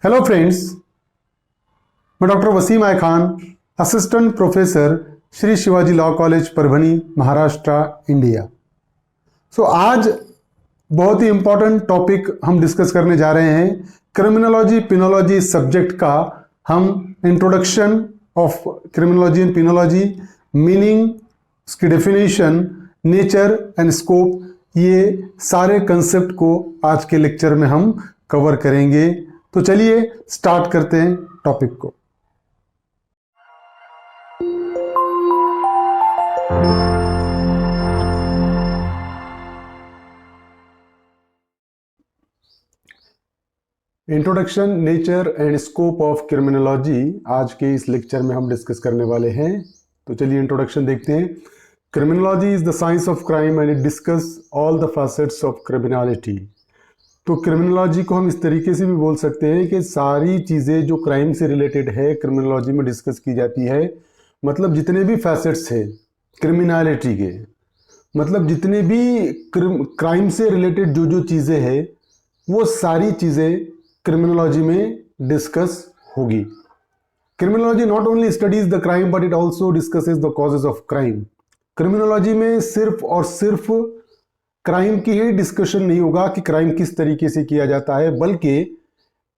Hello friends, मैं doctor Wasim I Khan, assistant professor, Shri Shivaji law college Parbhani, Maharashtra, India. आज बहुत ही इंपॉर्टेंट टॉपिक हम डिस्कस करने जा रहे हैं। क्रिमिनोलॉजी पिनोलॉजी सब्जेक्ट का हम introduction of criminology and penology, meaning, उसकी डेफिनेशन, नेचर एंड स्कोप, ये सारे कंसेप्ट को आज के लेक्चर में हम कवर करेंगे। तो चलिए स्टार्ट करते हैं टॉपिक को। Introduction, nature and scope of criminology आज के इस लेक्चर में हम डिस्कस करने वाले हैं। तो चलिए इंट्रोडक्शन देखते हैं। Criminology is the science of crime and it discuss all the facets of criminality. तो क्रिमिनोलॉजी को हम इस तरीके से भी बोल सकते हैं कि सारी चीज़ें जो क्राइम से रिलेटेड है क्रिमिनोलॉजी में डिस्कस की जाती है। मतलब जितने भी फैसेट्स हैं क्रिमिनलिटी के, मतलब जितने भी क्राइम से रिलेटेड जो जो चीज़ें हैं वो सारी चीज़ें क्रिमिनोलॉजी में डिस्कस होगी। Criminology not only studies the crime but it also discusses the causes of crime. Criminology में सिर्फ और सिर्फ क्राइम की ही डिस्कशन नहीं होगा कि क्राइम किस तरीके से किया जाता है, बल्कि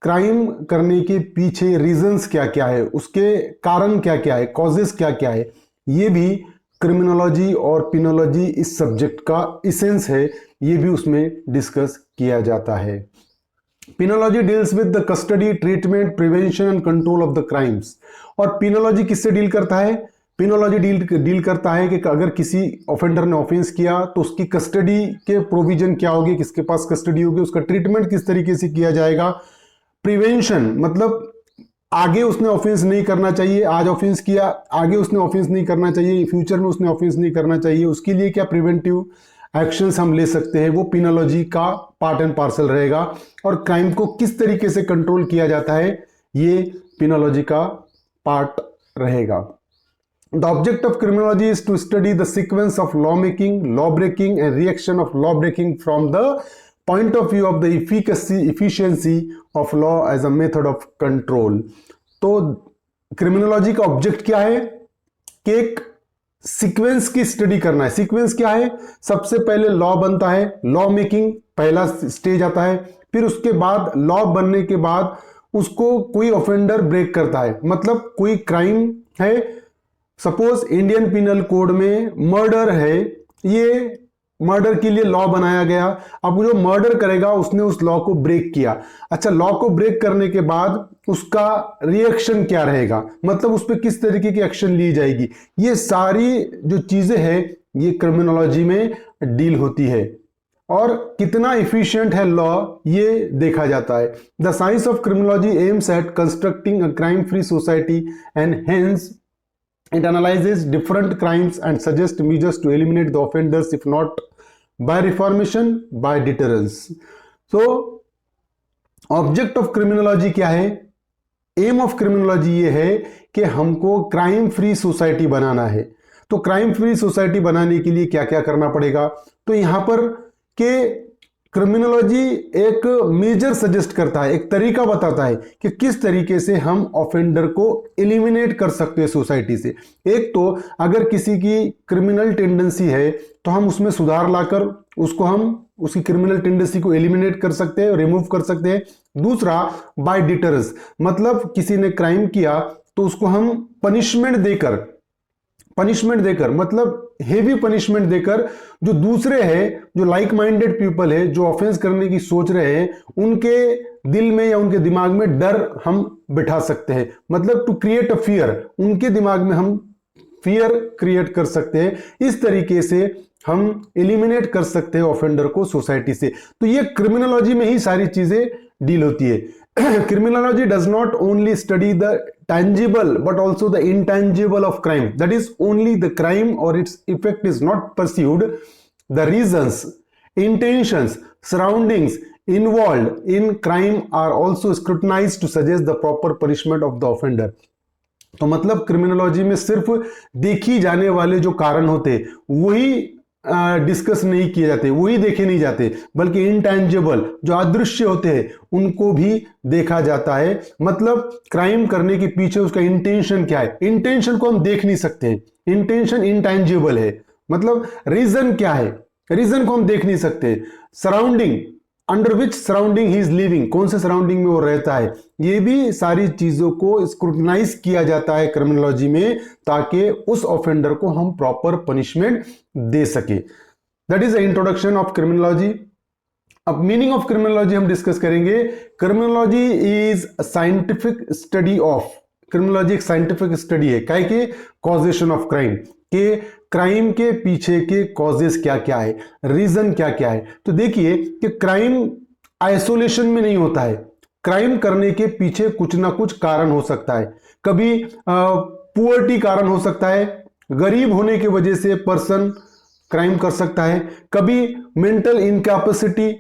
क्राइम करने के पीछे रीजंस क्या क्या है, उसके कारण क्या क्या है, कॉजेस क्या क्या है, ये भी क्रिमिनोलॉजी और पिनोलॉजी इस सब्जेक्ट का इसेंस है, ये भी उसमें डिस्कस किया जाता है। Penology deals with the custody, treatment, prevention and control of the crimes. और पिनोलॉजी किससे डील करता है? पिनोलॉजी डील करता है कि अगर किसी ऑफेंडर ने ऑफेंस किया तो उसकी कस्टडी के प्रोविजन क्या होगी, किसके पास कस्टडी होगी, उसका ट्रीटमेंट किस तरीके से किया जाएगा, प्रिवेंशन मतलब आगे उसने ऑफेंस नहीं करना चाहिए, आज ऑफेंस किया आगे उसने ऑफेंस नहीं करना चाहिए, फ्यूचर में उसने ऑफेंस नहीं करना चाहिए, उसके लिए क्या प्रिवेंटिव एक्शंस हम ले सकते हैं, वो पिनोलॉजी का पार्ट एंड पार्सल रहेगा। और क्राइम को किस तरीके से कंट्रोल किया जाता है ये पिनोलॉजी का पार्ट रहेगा। The object of criminology is to study the sequence of law making, law breaking and reaction of law breaking from the point of view of the efficiency of law as a method of control। तो criminology का object क्या है कि एक sequence की study करना है। Sequence क्या है? सबसे पहले लॉ बनता है, लॉ मेकिंग पहला स्टेज आता है, फिर उसके बाद लॉ बनने के बाद उसको कोई ऑफेंडर ब्रेक करता है। मतलब कोई क्राइम है, सपोज इंडियन पिनल कोड में मर्डर है, ये मर्डर के लिए लॉ बनाया गया। अब जो मर्डर करेगा उसने उस लॉ को ब्रेक किया। अच्छा, लॉ को ब्रेक करने के बाद उसका रिएक्शन क्या रहेगा, मतलब उस पर किस तरीके की एक्शन ली जाएगी, ये सारी जो चीजें हैं ये क्रिमिनोलॉजी में डील होती है। और कितना इफिशिएंट है लॉ ये देखा जाता है। The science of criminology aims at constructing a crime free society and hence it analyzes different crimes and suggests measures to eliminate the offenders, if not by reformation, by deterrence। so object of criminology क्या है? aim of criminology ये है कि हमको crime free society बनाना है। तो crime free society बनाने के लिए क्या क्या करना पड़ेगा? तो यहां पर के क्रिमिनोलॉजी एक मेजर सजेस्ट करता है, एक तरीका बताता है कि किस तरीके से हम ऑफेंडर को एलिमिनेट कर सकते हैं सोसाइटी से। एक तो अगर किसी की क्रिमिनल टेंडेंसी है तो हम उसमें सुधार लाकर उसको हम उसकी क्रिमिनल टेंडेंसी को एलिमिनेट कर सकते हैं, रिमूव कर सकते हैं। दूसरा, बाय डिटरेंस, मतलब किसी ने क्राइम किया तो उसको हम पनिशमेंट देकर मतलब हेवी पनिशमेंट देकर जो दूसरे हैं, जो लाइक माइंडेड पीपल है, जो ऑफेंस करने की सोच रहे हैं, उनके दिल में या उनके दिमाग में डर हम बिठा सकते हैं। मतलब टू क्रिएट अ फियर, उनके दिमाग में हम फियर क्रिएट कर सकते हैं। इस तरीके से हम एलिमिनेट कर सकते हैं ऑफेंडर को सोसाइटी से। तो ये क्रिमिनोलॉजी में ही सारी चीजें डील होती है। Criminology does not only study the tangible but also the intangible of crime, that is only the crime or its effect is not pursued, the reasons, intentions, surroundings involved in crime are also scrutinized to suggest the proper punishment of the offender। तो मतलब criminology में सिर्फ देखी जाने वाले जो कारण होते वही डिस्कस नहीं किए जाते, वही देखे नहीं जाते, बल्कि इंटेंजिबल जो अदृश्य होते हैं उनको भी देखा जाता है। मतलब क्राइम करने के पीछे उसका इंटेंशन क्या है, इंटेंशन को हम देख नहीं सकते, इंटेंशन इंटेंजिबल है। मतलब रीजन क्या है, रीजन को हम देख नहीं सकते। Surrounding, under which surrounding he is living, कौन से सराउंडिंग में वो रहता है, ये भी सारी चीजों को स्क्रूटनाइज किया जाता है क्रिमिनोलॉजी में, ताकि उस ऑफेंडर को हम प्रॉपर पनिशमेंट दे सके। That is the introduction of criminology. अब मीनिंग ऑफ क्रिमिनोलॉजी हम डिस्कस करेंगे। Criminology is scientific study of, criminology एक साइंटिफिक स्टडी है काय के कॉजेशन ऑफ क्राइम, के क्राइम के पीछे के कॉजेस क्या क्या है, रीजन क्या क्या है। तो देखिए कि क्राइम आइसोलेशन में नहीं होता है, क्राइम करने के पीछे कुछ ना कुछ कारण हो सकता है। कभी पुअर्टी कारण हो सकता है, गरीब होने की वजह से पर्सन क्राइम कर सकता है। कभी मेंटल इनकैपेसिटी,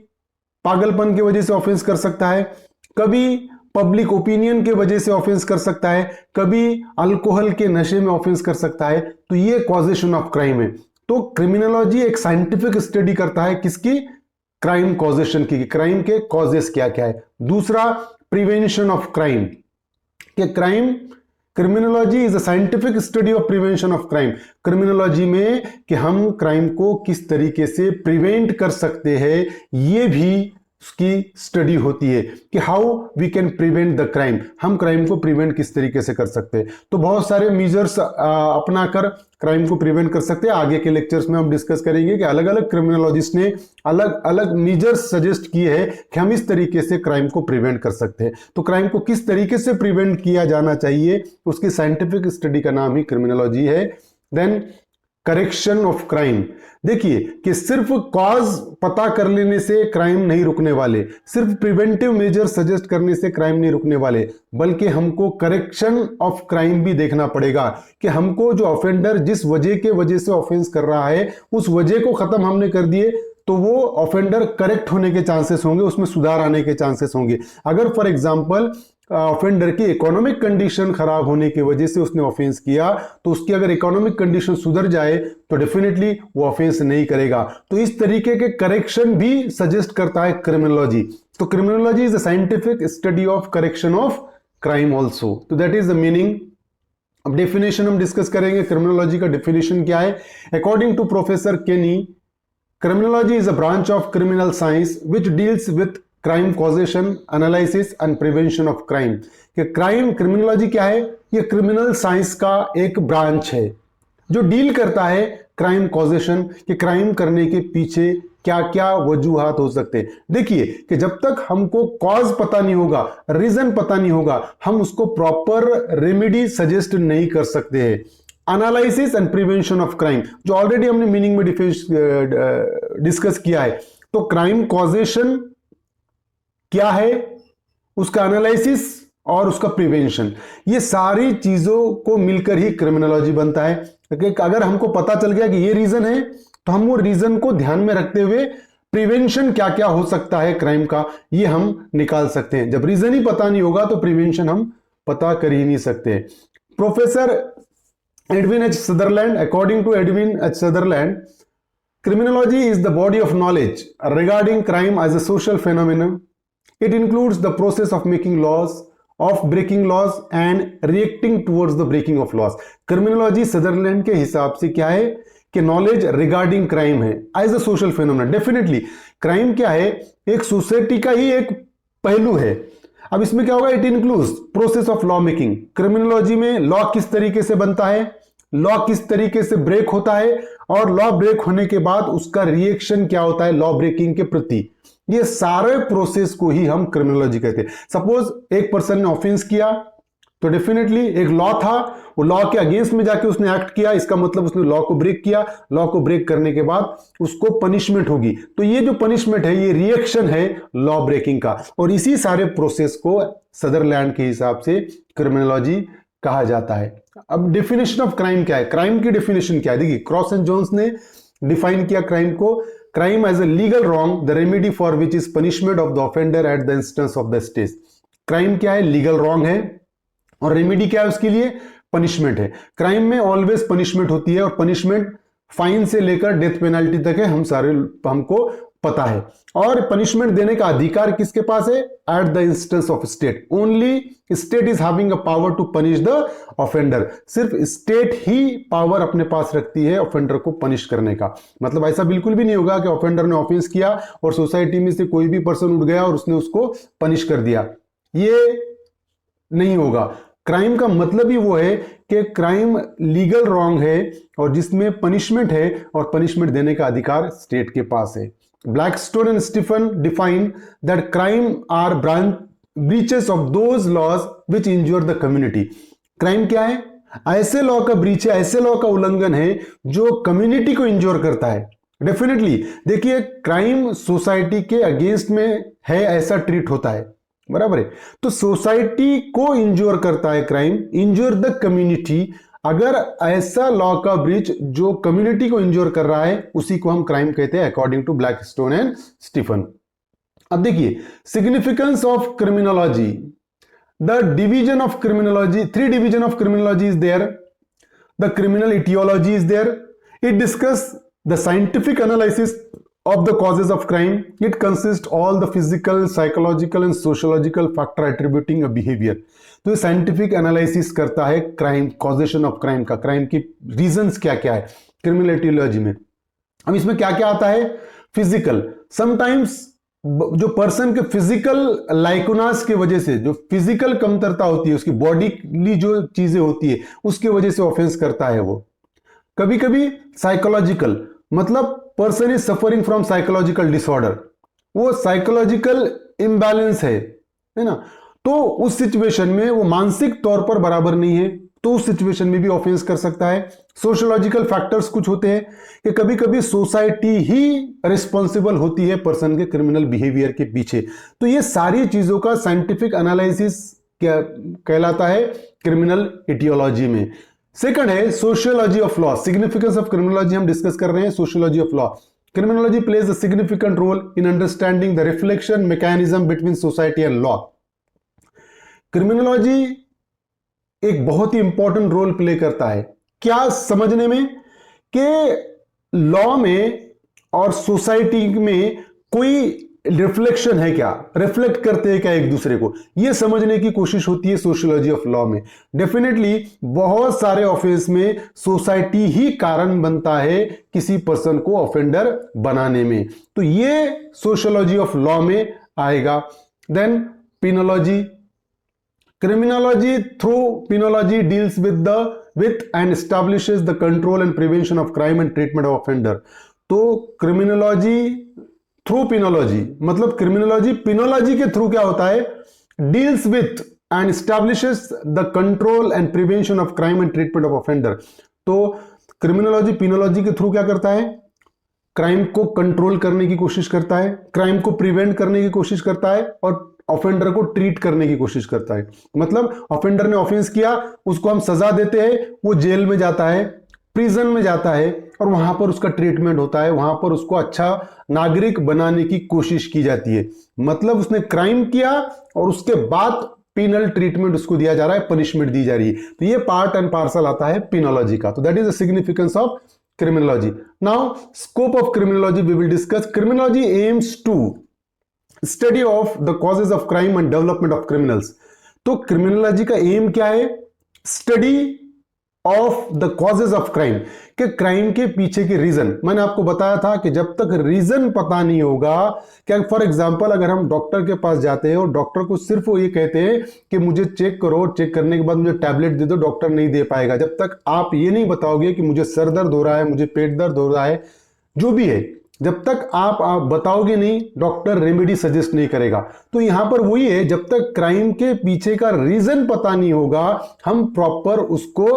पागलपन की वजह से ऑफेंस कर सकता है। कभी पब्लिक ओपिनियन के वजह से ऑफेंस कर सकता है। कभी अल्कोहल के नशे में ऑफेंस कर सकता है। तो ये कॉजेशन ऑफ क्राइम है। तो क्रिमिनोलॉजी एक साइंटिफिक स्टडी करता है किसकी, क्राइम कॉजेशन की, क्राइम के कॉजेस क्या क्या है। दूसरा प्रिवेंशन ऑफ क्राइम, कि crime, criminology is a scientific study of prevention of crime. Criminology में कि हम क्राइम को किस तरीके से प्रिवेंट कर सकते हैं, ये भी उसकी स्टडी होती है कि how we can prevent the crime, हम क्राइम को प्रिवेंट किस तरीके से कर सकते हैं। तो बहुत सारे मेजर्स अपनाकर क्राइम को प्रिवेंट कर सकते हैं। आगे के लेक्चर्स में हम डिस्कस करेंगे कि अलग अलग क्रिमिनोलॉजिस्ट ने अलग अलग मेजर्स सजेस्ट किए हैं कि हम इस तरीके से क्राइम को प्रिवेंट कर सकते हैं। तो क्राइम को किस तरीके से प्रिवेंट किया जाना चाहिए, उसकी साइंटिफिक स्टडी का नाम ही क्रिमिनोलॉजी है। देन करेक्शन ऑफ क्राइम, देखिए कि सिर्फ कॉज पता कर लेने से क्राइम नहीं रुकने वाले, सिर्फ प्रिवेंटिव मेजर सजेस्ट करने से क्राइम नहीं रुकने वाले, बल्कि हमको करेक्शन ऑफ क्राइम भी देखना पड़ेगा कि हमको जो ऑफेंडर जिस वजह से ऑफेंस कर रहा है उस वजह को खत्म हमने कर दिए तो वो ऑफेंडर करेक्ट होने के चांसेस होंगे, उसमें सुधार आने के चांसेस होंगे। अगर फॉर एग्जांपल ऑफेंडर की इकोनॉमिक कंडीशन खराब होने की वजह से उसने ऑफेंस किया, तो उसकी अगर इकोनॉमिक कंडीशन सुधर जाए तो डेफिनेटली वो ऑफेंस नहीं करेगा। तो इस तरीके के करेक्शन भी सजेस्ट करता है क्रिमिनोलॉजी। तो criminology is a scientific study of correction of crime also. तो दैट इज द मीनिंग। अब डेफिनेशन हम डिस्कस करेंगे, क्रिमिनोलॉजी का डेफिनेशन क्या है। अकॉर्डिंग टू प्रोफेसर केनी, criminology is a branch of criminal science which deals with crime causation, analysis and prevention of crime। कि crime, criminology क्या है, ये क्रिमिनल साइंस का एक ब्रांच है जो डील करता है क्राइम कॉजेशन, कि क्राइम करने के पीछे क्या क्या वजूहात हो सकते हैं। देखिए कि जब तक हमको कॉज पता नहीं होगा, रीजन पता नहीं होगा, हम उसको प्रॉपर रेमेडी सजेस्ट नहीं कर सकते हैं। Analysis and prevention of crime, जो ऑलरेडी हमने मीनिंग में डिस्कस किया है। तो क्राइम कॉजेशन क्या है, उसका एनालिसिस और उसका प्रिवेंशन, ये सारी चीजों को मिलकर ही क्रिमिनोलॉजी बनता है। अगर हमको पता चल गया कि ये रीजन है तो हम वो रीजन को ध्यान में रखते हुए प्रिवेंशन क्या क्या हो सकता है क्राइम का, ये हम निकाल सकते हैं। जब रीजन ही पता नहीं होगा तो प्रिवेंशन हम पता कर ही नहीं सकते। Professor Edwin H. Sutherland, according to Edwin H. Sutherland, criminology is the body of knowledge regarding crime as a social phenomenon. It includes the process of making laws, of breaking laws and reacting towards the breaking of laws. Criminology Sutherland के हिसाब से क्या है कि knowledge regarding crime है as a social phenomenon. Definitely crime क्या है, एक सोसाइटी का ही एक पहलू है। अब इसमें क्या होगा, it includes process of law making. Criminology में लॉ किस तरीके से बनता है, लॉ किस तरीके से ब्रेक होता है, और लॉ ब्रेक होने के बाद उसका रिएक्शन क्या होता है लॉ ब्रेकिंग के प्रति, ये सारे प्रोसेस को ही हम क्रिमिनोलॉजी कहते हैं। सपोज एक पर्सन ने ऑफेंस किया तो डेफिनेटली एक लॉ था, वो लॉ के अगेंस्ट में जाके उसने एक्ट किया, इसका मतलब उसने लॉ को ब्रेक किया। लॉ को ब्रेक करने के बाद उसको पनिशमेंट होगी, तो ये जो पनिशमेंट है ये रिएक्शन है लॉ ब्रेकिंग का। और इसी सारे प्रोसेस को सदरलैंड के हिसाब से क्रिमिनोलॉजी कहा जाता है। अब डेफिनेशन ऑफ क्राइम क्या है, क्राइम की डेफिनेशन क्या है, देखिए क्रॉस एंड जोन्स ने डिफाइन किया क्राइम को, crime as a legal wrong the remedy for which is punishment of the offender at the instance of the state. Crime क्या है, लीगल रॉन्ग है, और रेमेडी क्या है उसके लिए, पनिशमेंट है। क्राइम में ऑलवेज पनिशमेंट होती है, और पनिशमेंट फाइन से लेकर डेथ पेनल्टी तक है, हमको पता है। और पनिशमेंट देने का अधिकार किसके पास है? At the instance of state, only state is having a power to punish the offender. सिर्फ स्टेट ही पावर अपने पास रखती है ऑफेंडर को पनिश करने का। मतलब ऐसा बिल्कुल भी नहीं होगा कि ऑफेंडर ने ऑफेंस किया और सोसाइटी में से कोई भी पर्सन उठ गया और उसने उसको पनिश कर दिया, ये नहीं होगा। क्राइम का मतलब ही वो है कि क्राइम लीगल रॉन्ग है और जिसमें पनिशमेंट है और पनिशमेंट देने का अधिकार स्टेट के पास है। Blackstone and Stephen define that crime are breaches of those laws which injure the community. Crime क्या है? ऐसे लॉ का ब्रीच है, ऐसे लॉ का उल्लंघन है जो कम्युनिटी को इंजोर करता है। डेफिनेटली देखिए, क्राइम सोसाइटी के अगेंस्ट में है, ऐसा ट्रीट होता है, बराबर है। तो सोसाइटी को इंजोर करता है क्राइम, इंजोर द कम्युनिटी। अगर ऐसा लॉ का ब्रीच जो कम्युनिटी को इंजोर कर रहा है, उसी को हम क्राइम कहते हैं, according to Blackstone and Stephen. अब देखिए, significance of criminology, the division of criminology, 3 division of criminology is there. The criminal etiology is there, it discuss the scientific analysis of the causes of crime. It consists all the physical, psychological and sociological factor attributing a behavior. तो ये scientific analysis करता है crime, causation of crime का, crime की reasons क्या क्या है criminal aetiology में। अब इसमें क्या क्या आता है? फिजिकल, समटाइम्स जो पर्सन के फिजिकल लाइकुनास की वजह से, जो फिजिकल कमतरता होती है, उसकी बॉडी जो चीजें होती है उसकी वजह से ऑफेंस करता है वो। कभी कभी साइकोलॉजिकल, मतलब person is suffering from psychological disorder, वो साइकोलॉजिकल इम्बैलेंस है ना, तो उस सिचुएशन में वो मानसिक तौर पर बराबर नहीं है, तो उस सिचुएशन में भी ऑफेंस कर सकता है। सोशियोलॉजिकल फैक्टर्स कुछ होते हैं कि कभी कभी सोसाइटी ही रिस्पॉन्सिबल होती है पर्सन के क्रिमिनल बिहेवियर के पीछे। तो ये सारी चीजों का साइंटिफिक एनालिसिस क्या कहलाता है क्रिमिनल इटियोलॉजी में। सेकंड है sociology of law. Significance of criminology हम डिस्कस कर रहे हैं, sociology of law. Criminology plays a significant role in understanding the reflection mechanism between society and law. Criminology एक बहुत ही इंपॉर्टेंट रोल प्ले करता है क्या समझने में, कि लॉ में और सोसाइटी में कोई रिफ्लेक्शन है क्या, रिफ्लेक्ट करते हैं क्या एक दूसरे को, यह समझने की कोशिश होती है सोशियोलॉजी ऑफ लॉ में। डेफिनेटली बहुत सारे ऑफेंस में सोसाइटी ही कारण बनता है किसी पर्सन को ऑफेंडर बनाने में, तो ये सोशियोलॉजी ऑफ लॉ में आएगा। Then penology, criminology through penology deals with and establishes the control and prevention of crime and treatment of offender। तो क्रिमिनोलॉजी थ्रू पिनोलॉजी, मतलब क्रिमिनोलॉजी पिनोलॉजी के थ्रू क्या होता है, deals with and establishes the control and prevention of crime and treatment of offender. तो criminology penology के through क्या करता है, क्राइम को कंट्रोल करने की कोशिश करता है, क्राइम को प्रिवेंट करने की कोशिश करता है और ऑफेंडर को ट्रीट करने की कोशिश करता है। मतलब ऑफेंडर ने ऑफेंस किया, उसको हम सजा देते हैं, वो जेल में जाता है, प्रिजन में जाता है और वहां पर उसका ट्रीटमेंट होता है, वहां पर उसको अच्छा नागरिक बनाने की कोशिश की जाती है। मतलब उसने क्राइम किया और उसके बाद पिनल ट्रीटमेंट उसको दिया जा रहा है, पनिशमेंट दी जा रही है। तो ये पार्ट एंड पार्सल आता है पिनोलॉजी का। तो that is the significance of criminology. Now, scope of criminology we will discuss. Criminology aims to study of the causes of crime and development of criminals. तो criminology का M क्या है, study of the causes of crime, कि crime के पीछे के reason. मैंने आपको बताया था कि जब तक रीजन पता नहीं होगा, क्या फॉर एग्जांपल अगर हम डॉक्टर के पास जाते हैं और डॉक्टर को सिर्फ वो ये कहते हैं कि मुझे चेक करो, चेक करने के बाद मुझे टैबलेट दे दो, डॉक्टर नहीं दे पाएगा जब तक आप ये नहीं बताओगे कि मुझे सर दर्द हो रहा है, मुझे पेट दर्द हो रहा है, जो भी है, जब तक आप बताओगे नहीं, डॉक्टर रेमेडी सजेस्ट नहीं करेगा। तो यहां पर वही है, जब तक क्राइम के पीछे का रीजन पता नहीं होगा, हम प्रॉपर उसको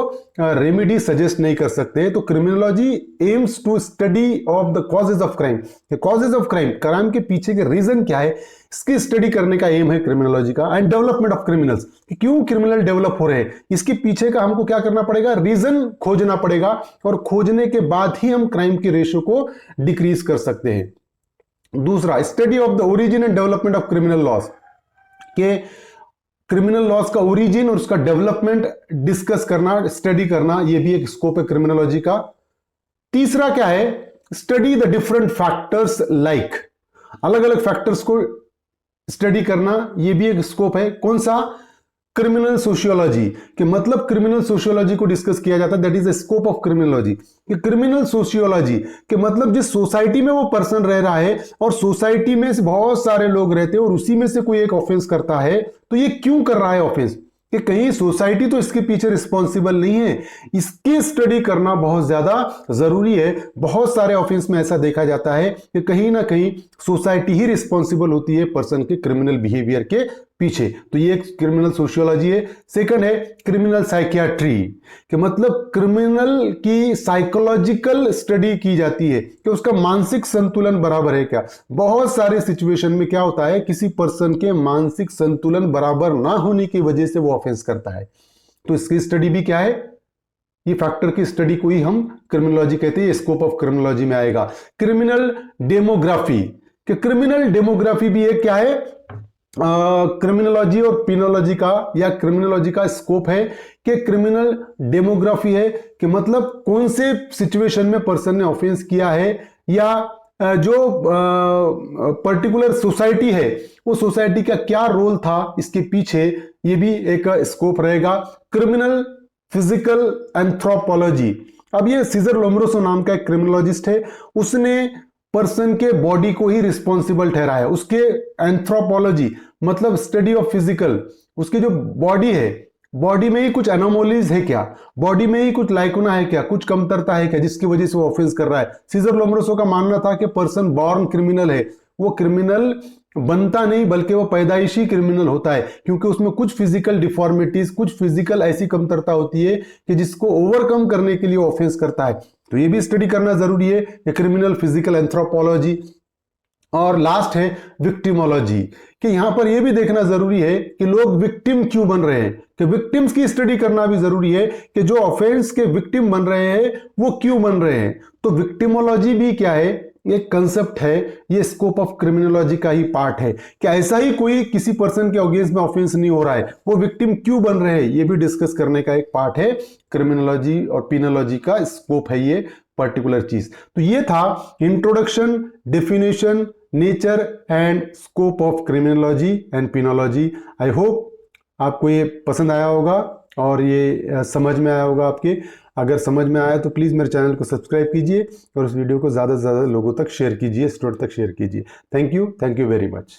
रेमेडी सजेस्ट नहीं कर सकते। तो criminology aims to study of the causes of crime. Causes of crime, crime के पीछे के रीजन क्या है, इसकी स्टडी करने का एम है क्रिमिनोलॉजी का। एंड डेवलपमेंट ऑफ क्रिमिनल्स, क्यों क्रिमिनल डेवलप हो रहे हैं, इसके पीछे का हमको क्या करना पड़ेगा, रीजन खोजना पड़ेगा, और खोजने के बाद ही हम क्राइम के रेशियो को डिक्रीज कर सकते हैं। दूसरा, study of the origin and development of criminal laws, के क्रिमिनल लॉज का ओरिजिन और उसका डेवलपमेंट डिस्कस करना, स्टडी करना, यह भी एक स्कोप है क्रिमिनोलॉजी का। तीसरा क्या है, study the different factors like, अलग अलग फैक्टर्स को स्टडी करना, ये भी एक स्कोप है। कौन सा, क्रिमिनल सोशियोलॉजी, के मतलब क्रिमिनल सोशियोलॉजी को डिस्कस किया जाता है, that is the scope of criminology. कि क्रिमिनल सोशियोलॉजी के मतलब जिस सोसाइटी में वो पर्सन रह रहा है और सोसाइटी में से बहुत सारे लोग रहते हैं और उसी में से कोई एक ऑफेंस करता है, तो ये क्यों कर रहा है ऑफेंस, कि कहीं सोसाइटी तो इसके पीछे रिस्पॉन्सिबल नहीं है, इसकी स्टडी करना बहुत ज्यादा जरूरी है। बहुत सारे ऑफेंस में ऐसा देखा जाता है कि कहीं ना कहीं सोसाइटी ही रिस्पॉन्सिबल होती है पर्सन के क्रिमिनल बिहेवियर के पीछे, तो ये एक क्रिमिनल सोशियोलॉजी है। सेकंड है क्रिमिनल साइकियाट्री, कि मतलब क्रिमिनल की साइकोलॉजिकल स्टडी की जाती है कि उसका मानसिक संतुलन बराबर है क्या। बहुत सारे सिचुएशन में क्या होता है, किसी पर्सन के मानसिक संतुलन बराबर ना होने की वजह से वो ऑफेंस करता है, तो इसकी स्टडी भी क्या है, ये फैक्टर की स्टडी को ही हम क्रिमिनोलॉजी कहते हैं, स्कोप ऑफ क्रिमिनोलॉजी में आएगा। क्रिमिनल डेमोग्राफी, कि क्रिमिनल डेमोग्राफी भी एक क्या है, क्रिमिनोलॉजी और पिनोलॉजी का या क्रिमिनोलॉजी का स्कोप है। कि क्रिमिनल डेमोग्राफी है कि मतलब कौन से सिचुएशन में पर्सन ने ऑफेंस किया है, या जो पर्टिकुलर सोसाइटी है वो सोसाइटी का क्या रोल था इसके पीछे, ये भी एक स्कोप रहेगा। क्रिमिनल फिजिकल एंथ्रोपोलॉजी, अब ये सीजर लोम्ब्रोसो नाम का एक क्रिमिनोलॉजिस्ट है, उसने पर्सन के बॉडी को ही रिस्पॉन्सिबल ठहराया। उसके एंथ्रोपोलॉजी मतलब स्टडी ऑफ फिजिकल, उसकी जो बॉडी है, बॉडी में ही कुछ एनोमोलीज है क्या, बॉडी में ही कुछ लाइकोना है क्या, कुछ कमतरता है क्या, जिसकी वजह से वो ऑफेंस कर रहा है। सीजर लोम्ब्रोसो का मानना था कि पर्सन बॉर्न क्रिमिनल है, वो क्रिमिनल बनता नहीं बल्कि वो पैदाइशी क्रिमिनल होता है, क्योंकि उसमें कुछ फिजिकल डिफॉर्मिटीज, कुछ फिजिकल ऐसी कमतरता होती है कि जिसको ओवरकम करने के लिए ऑफेंस करता है। तो ये भी स्टडी करना जरूरी है, ये क्रिमिनल फिजिकल एंथ्रोपोलॉजी। और लास्ट है विक्टिमोलॉजी, कि यहां पर यह भी देखना जरूरी है कि लोग विक्टिम क्यों बन रहे हैं, कि विक्टिम्स की स्टडी करना भी जरूरी है कि जो ऑफेंस के विक्टिम बन रहे हैं वो क्यों बन रहे हैं। तो विक्टिमोलॉजी भी क्या है, एक कंसेप्ट है, ये स्कोप ऑफ क्रिमिनोलॉजी का ही पार्ट है, कि ऐसा ही कोई किसी पर्सन के अगेंस्ट में ऑफेंस नहीं हो रहा है, वो विक्टिम क्यों बन रहे हैं, ये भी डिस्कस करने का एक पार्ट है। क्रिमिनोलॉजी और पिनोलॉजी का स्कोप है ये पर्टिकुलर चीज। तो ये था introduction, definition, nature and scope of criminology and penology. I hope आपको ये पसंद आया होगा और ये समझ में आया होगा आपके। अगर समझ में आया तो प्लीज़ मेरे चैनल को सब्सक्राइब कीजिए और उस वीडियो को ज़्यादा से ज़्यादा लोगों तक शेयर कीजिए, स्टूडेंट तक शेयर कीजिए। Thank you very much.